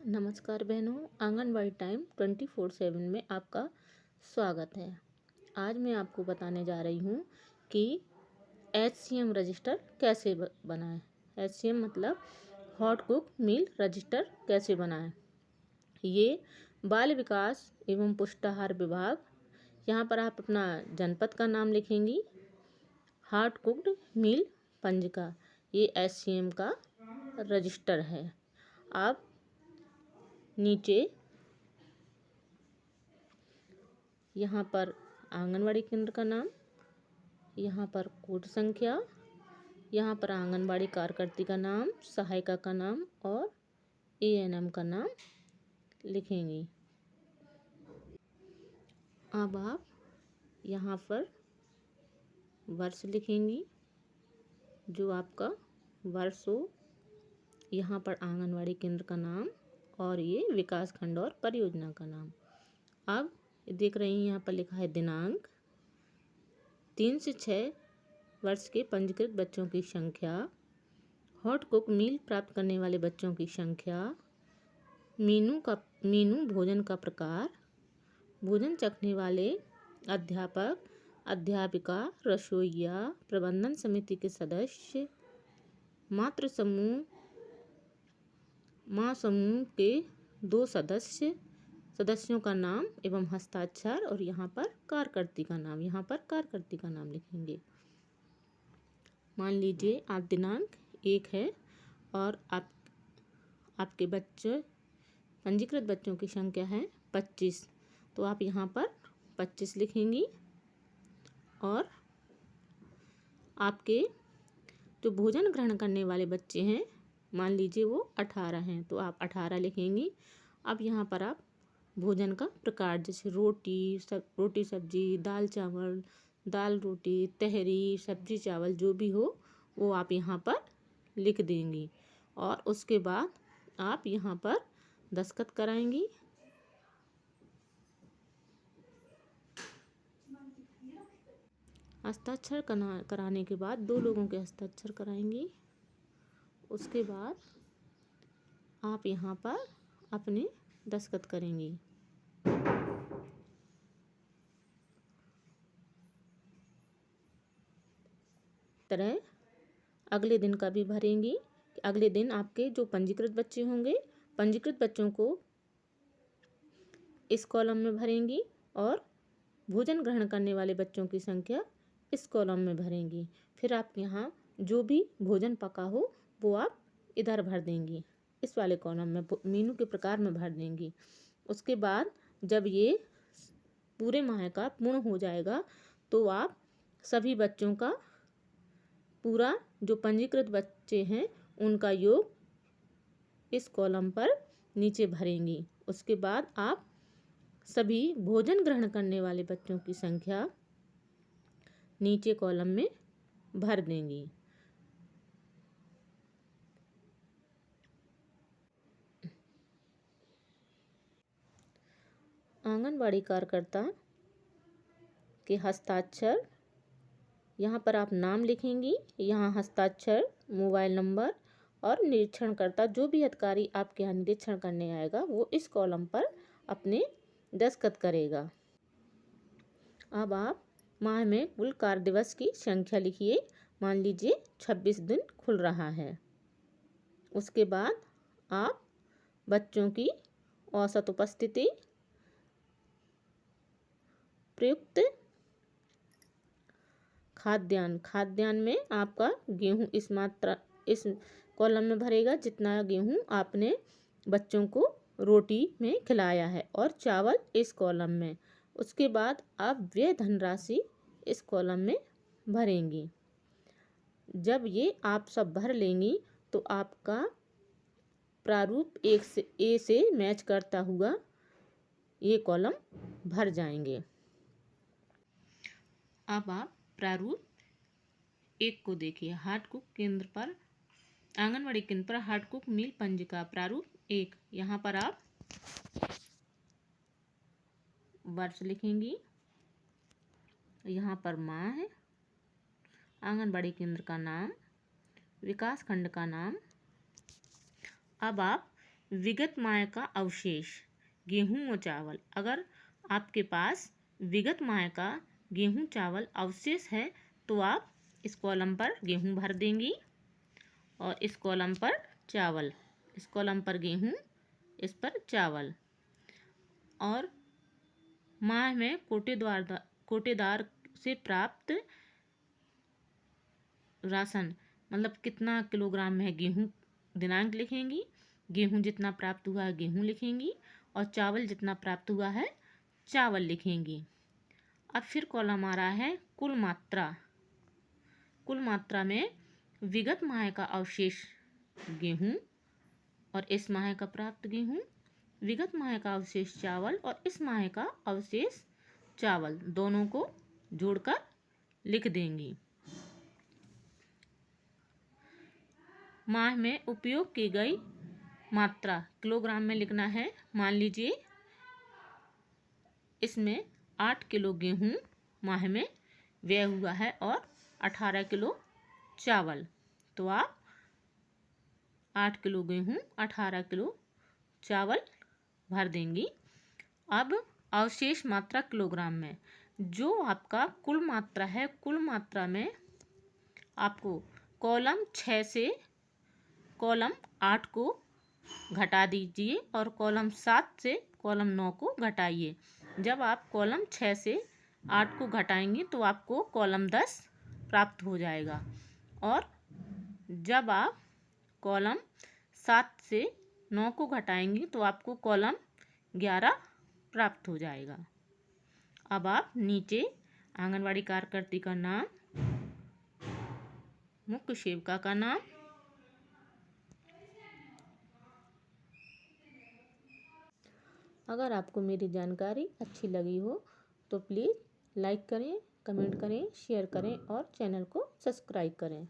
नमस्कार बहनों, आंगनबाड़ी टाइम 24/7 में आपका स्वागत है। आज मैं आपको बताने जा रही हूँ कि HCM रजिस्टर कैसे बनाएं। HCM मतलब हॉट कुक मील रजिस्टर कैसे बनाएं। ये बाल विकास एवं पुष्टाहार विभाग, यहाँ पर आप अपना जनपद का नाम लिखेंगी। हॉट कुक्ड मील पंजिका, ये HCM का रजिस्टर है। आप नीचे यहाँ पर आंगनबाड़ी केंद्र का नाम, यहाँ पर कोड संख्या, यहाँ पर आंगनबाड़ी कार्यकर्ती का नाम, सहायिका का नाम और ANM का नाम लिखेंगी। अब आप यहाँ पर वर्ष लिखेंगी, जो आपका वर्ष हो। यहाँ पर आंगनबाड़ी केंद्र का नाम और ये विकास खंड और परियोजना का नाम। अब देख रही हैं यहाँ पर लिखा है दिनांक। 3 से 6 वर्ष के पंजीकृत बच्चों की संख्या, हॉट कुक मील प्राप्त करने वाले बच्चों की संख्या, मीनू भोजन का प्रकार, भोजन चखने वाले अध्यापक, अध्यापिका, रसोइया, प्रबंधन समिति के सदस्य, मातृ समूह, माँ समूह के 2 सदस्यों का नाम एवं हस्ताक्षर और यहाँ पर कार्यकर्ती का नाम, लिखेंगे। मान लीजिए आज दिनांक 1 है और आपके पंजीकृत बच्चों की संख्या है 25, तो आप यहाँ पर 25 लिखेंगी। और आपके जो भोजन ग्रहण करने वाले बच्चे हैं, मान लीजिए वो 18 हैं, तो आप 18 लिखेंगी। अब यहाँ पर आप भोजन का प्रकार, जैसे रोटी सब्जी, दाल चावल, दाल रोटी, तहरी, सब्जी चावल, जो भी हो वो आप यहाँ पर लिख देंगी। और उसके बाद आप यहाँ पर दस्तखत कराएंगी। हस्ताक्षर कराने के बाद 2 लोगों के हस्ताक्षर कराएंगी। उसके बाद आप यहाँ पर अपने दस्तखत करेंगी। तरह अगले दिन का भी भरेंगी। अगले दिन आपके जो पंजीकृत बच्चे होंगे, पंजीकृत बच्चों को इस कॉलम में भरेंगी और भोजन ग्रहण करने वाले बच्चों की संख्या इस कॉलम में भरेंगी। फिर आप यहाँ जो भी भोजन पका हो वो आप इधर भर देंगी, इस वाले कॉलम में मीनू के प्रकार में भर देंगी। उसके बाद जब ये पूरे माह का पूर्ण हो जाएगा तो आप सभी बच्चों का पूरा, जो पंजीकृत बच्चे हैं उनका योग इस कॉलम पर नीचे भरेंगी। उसके बाद आप सभी भोजन ग्रहण करने वाले बच्चों की संख्या नीचे कॉलम में भर देंगी। आंगनबाड़ी कार्यकर्ता के हस्ताक्षर, यहाँ पर आप नाम लिखेंगी, यहाँ हस्ताक्षर, मोबाइल नंबर और निरीक्षणकर्ता, जो भी अधिकारी आपके यहाँ निरीक्षण करने आएगा वो इस कॉलम पर अपने दस्तखत करेगा। अब आप माह में कुल कार्य दिवस की संख्या लिखिए। मान लीजिए 26 दिन खुल रहा है। उसके बाद आप बच्चों की औसत उपस्थिति, प्रयुक्त खाद्यान्न में आपका गेहूँ इस कॉलम में भरेगा, जितना गेहूँ आपने बच्चों को रोटी में खिलाया है, और चावल इस कॉलम में। उसके बाद आप व्यय धनराशि इस कॉलम में भरेंगी। जब ये आप सब भर लेंगी तो आपका प्रारूप ए से मैच करता हुआ ये कॉलम भर जाएंगे। अब आप प्रारूप 1 को देखिए। हॉट कुक केंद्र पर, आंगनबाड़ी केंद्र पर हॉट कुक मील पंजिका प्रारूप 1, यहाँ पर आप वर्ष लिखेंगी। यहाँ पर माह है, आंगनबाड़ी केंद्र का नाम, विकास खंड का नाम। अब आप विगत माह का अवशेष गेहूं और चावल। अगर आपके पास विगत माह का गेहूं चावल अवशेष है तो आप इस कॉलम पर गेहूं भर देंगी और इस कॉलम पर चावल, इस कॉलम पर गेहूं, इस पर चावल। और माह में कोटेदार से प्राप्त राशन, मतलब कितना किलोग्राम में है गेहूं, दिनांक लिखेंगी। गेहूं जितना प्राप्त हुआ है गेहूं लिखेंगी और चावल जितना प्राप्त हुआ है चावल लिखेंगी। अब फिर कॉलम आ रहा है कुल मात्रा। कुल मात्रा में विगत माह का अवशेष गेहूं और इस माह का प्राप्त गेहूं, विगत माह का अवशेष चावल और इस माह का अवशेष चावल, दोनों को जोड़कर लिख देंगी। माह में उपयोग की गई मात्रा किलोग्राम में लिखना है। मान लीजिए इसमें 8 किलो गेहूं माह में व्यय हुआ है और 18 किलो चावल, तो आप 8 किलो गेहूं 18 किलो चावल भर देंगी। अब अवशेष मात्रा किलोग्राम में, जो आपका कुल मात्रा है, कुल मात्रा में आपको कॉलम 6 से कॉलम 8 को घटा दीजिए और कॉलम 7 से कॉलम 9 को घटाइए। जब आप कॉलम 6 से 8 को घटाएंगी तो आपको कॉलम 10 प्राप्त हो जाएगा और जब आप कॉलम 7 से 9 को घटाएंगी तो आपको कॉलम 11 प्राप्त हो जाएगा। अब आप नीचे आंगनवाड़ी कार्यकर्ती का नाम, मुख्य सेविका का नाम, अगर आपको मेरी जानकारी अच्छी लगी हो तो प्लीज़ लाइक करें, कमेंट करें, शेयर करें और चैनल को सब्सक्राइब करें।